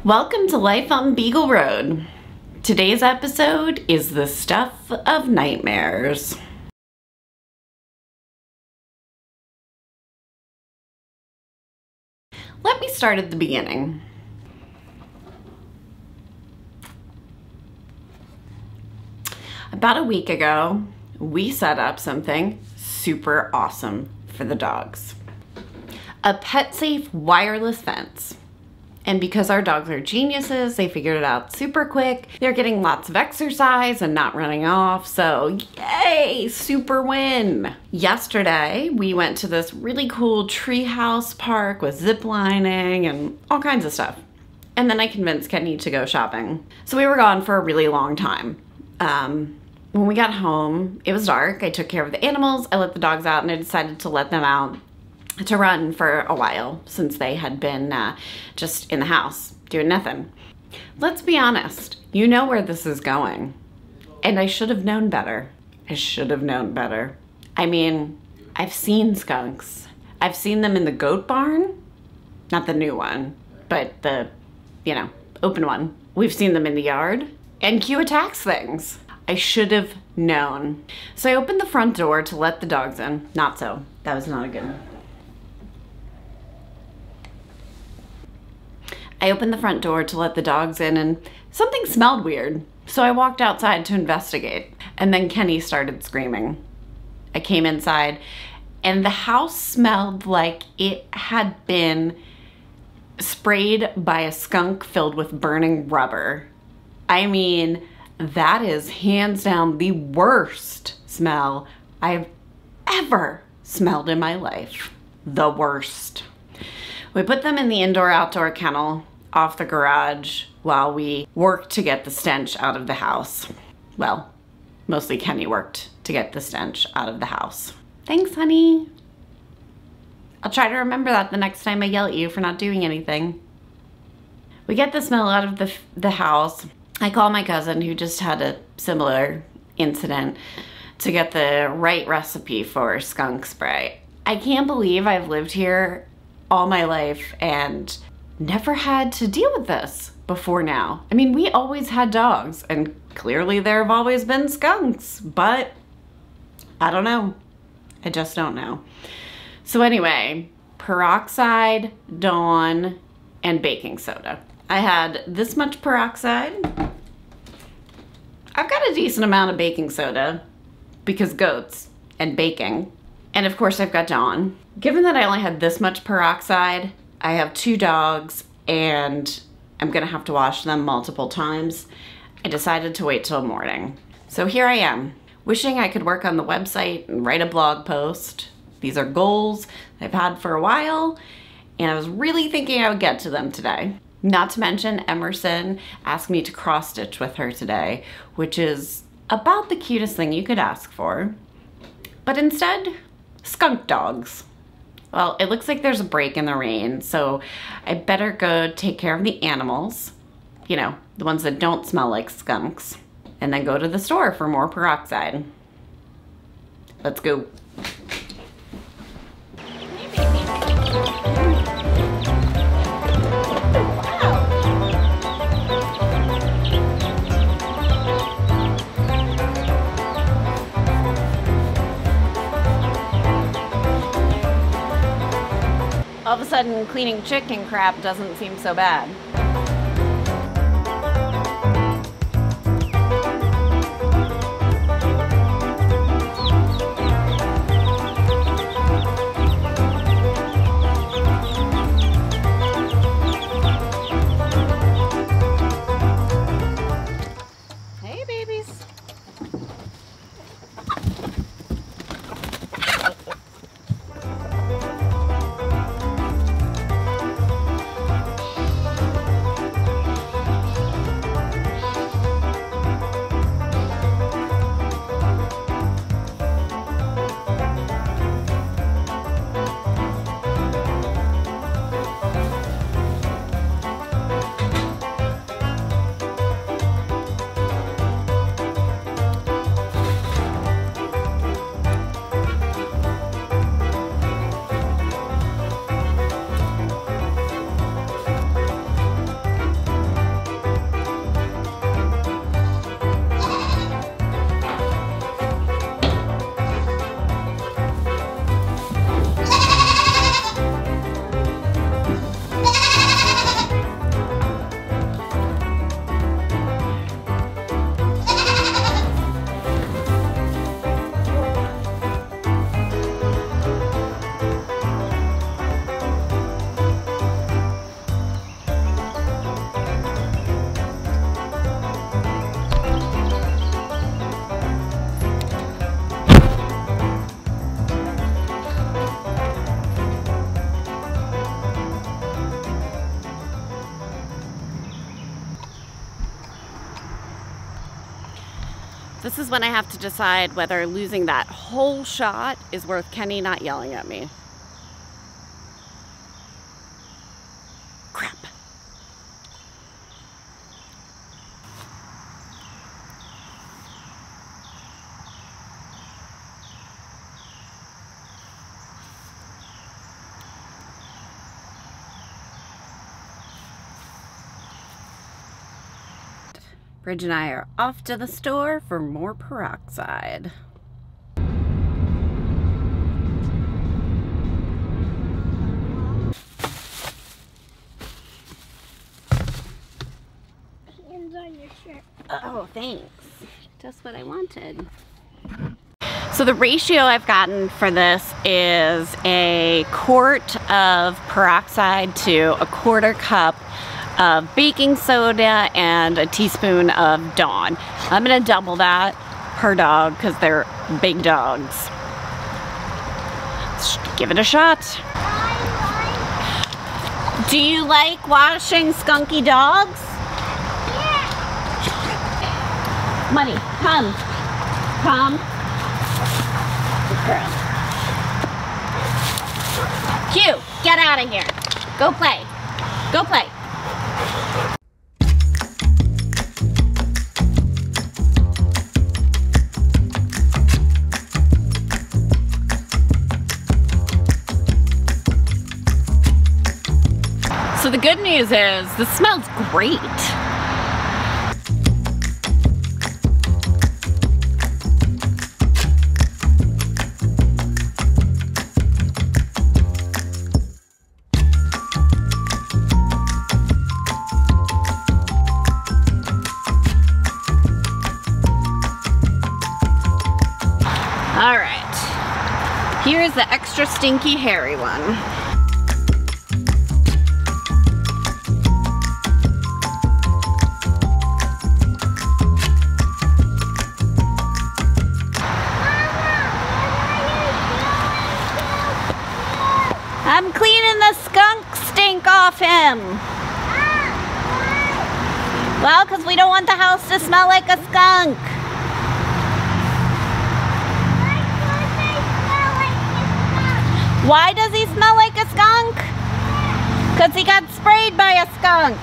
Welcome to Life on Beagle Road. Today's episode is the stuff of nightmares. Let me start at the beginning. About a week ago, we set up something super awesome for the dogs. A pet-safe wireless fence. And because our dogs are geniuses, they figured it out super quick. They're getting lots of exercise and not running off, so yay, super win. Yesterday, we went to this really cool treehouse park with zip lining and all kinds of stuff. And then I convinced Kenny to go shopping. So we were gone for a really long time. When we got home, it was dark. I took care of the animals, I let the dogs out, and I decided to let them out to run for a while since they had been just in the house doing nothing. Let's be honest, you know where this is going. And I should have known better. I should have known better. I mean, I've seen skunks. I've seen them in the goat barn, not the new one, but the, open one. We've seen them in the yard, and Q attacks things. I should have known. So I opened the front door to let the dogs in. Not so. That was not a good one. I opened the front door to let the dogs in and something smelled weird. So I walked outside to investigate, and then Kenny started screaming. I came inside and the house smelled like it had been sprayed by a skunk filled with burning rubber. I mean, that is hands down the worst smell I've ever smelled in my life. The worst. We put them in the indoor-outdoor kennel off the garage while we worked to get the stench out of the house. Well, mostly Kenny worked to get the stench out of the house. Thanks, honey. I'll try to remember that the next time I yell at you for not doing anything. We get the smell out of the house. I call my cousin, who just had a similar incident, to get the right recipe for skunk spray. I can't believe I've lived here all my life and never had to deal with this before now. I mean, we always had dogs and clearly there have always been skunks, but I don't know. I just don't know. So anyway, peroxide, Dawn, and baking soda. I had this much peroxide. I've got a decent amount of baking soda because goats and baking. And of course I've got Dawn. Given that I only had this much peroxide, I have 2 dogs and I'm gonna have to wash them multiple times. I decided to wait till morning. So here I am, wishing I could work on the website and write a blog post. These are goals I've had for a while and I was really thinking I would get to them today. Not to mention Emerson asked me to cross stitch with her today, which is about the cutest thing you could ask for. But instead, skunk dogs. Well, it looks like there's a break in the rain, so I better go take care of the animals, the ones that don't smell like skunks, and then go to the store for more peroxide. Let's go. All of a sudden, cleaning chicken crap doesn't seem so bad. Hey, babies. This is when I have to decide whether losing that whole shot is worth Kenny not yelling at me. Crap. Bridge and I are off to the store for more peroxide. Hands on your shirt. Oh, thanks. Just what I wanted. So the ratio I've gotten for this is a quart of peroxide to a quarter cup of baking soda and a teaspoon of Dawn. I'm gonna double that per dog because they're big dogs. Let's give it a shot. Do you like washing skunky dogs? Yeah. Money, come. Come. Good girl. Q, get out of here. Go play. Go play. So the good news is this smells great. All right, here's the extra stinky hairy one. I'm cleaning the skunk stink off him. Well, because we don't want the house to smell like a skunk. Why does he smell like a skunk? Because he got sprayed by a skunk.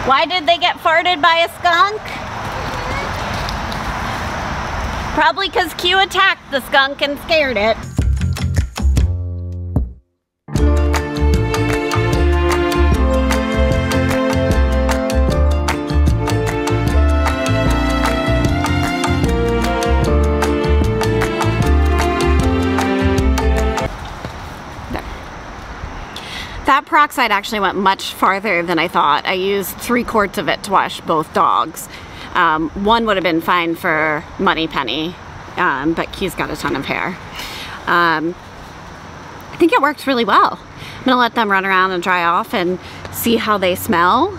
Why did they get farted by a skunk? Probably because Q attacked the skunk and scared it. That peroxide actually went much farther than I thought. I used 3 quarts of it to wash both dogs. One would have been fine for Moneypenny, but Q's got a ton of hair. I think it works really well. I'm gonna let them run around and dry off and see how they smell.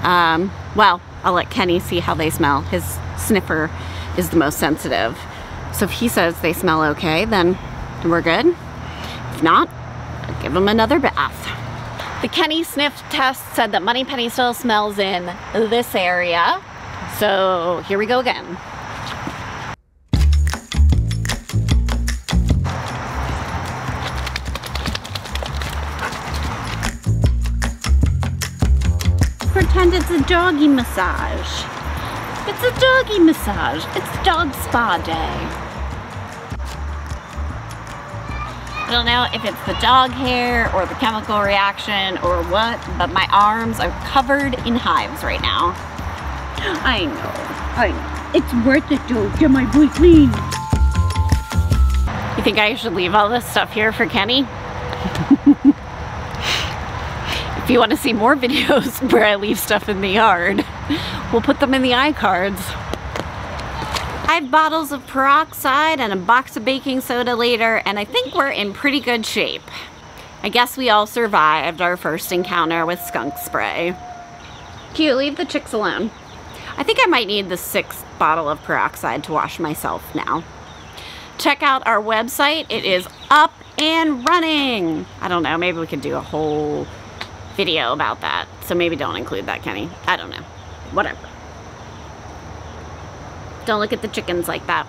Well, I'll let Kenny see how they smell. His sniffer is the most sensitive. So if he says they smell okay, then we're good. If not, I'll give him another bath. The Kenny sniff test said that Moneypenny still smells in this area. So here we go again. Pretend it's a doggy massage. It's a doggy massage. It's dog spa day. I don't know if it's the dog hair or the chemical reaction or what, but my arms are covered in hives right now. I know. It's worth it to get my boy clean. You think I should leave all this stuff here for Kenny? If you want to see more videos where I leave stuff in the yard, we'll put them in the iCards. 5 bottles of peroxide and a box of baking soda later, and I think we're in pretty good shape. I guess we all survived our first encounter with skunk spray. Cute, leave the chicks alone. I think I might need the 6th bottle of peroxide to wash myself now. Check out our website. It is up and running. I don't know, maybe we could do a whole video about that So maybe don't include that, Kenny. I don't know. Whatever. Don't look at the chickens like that.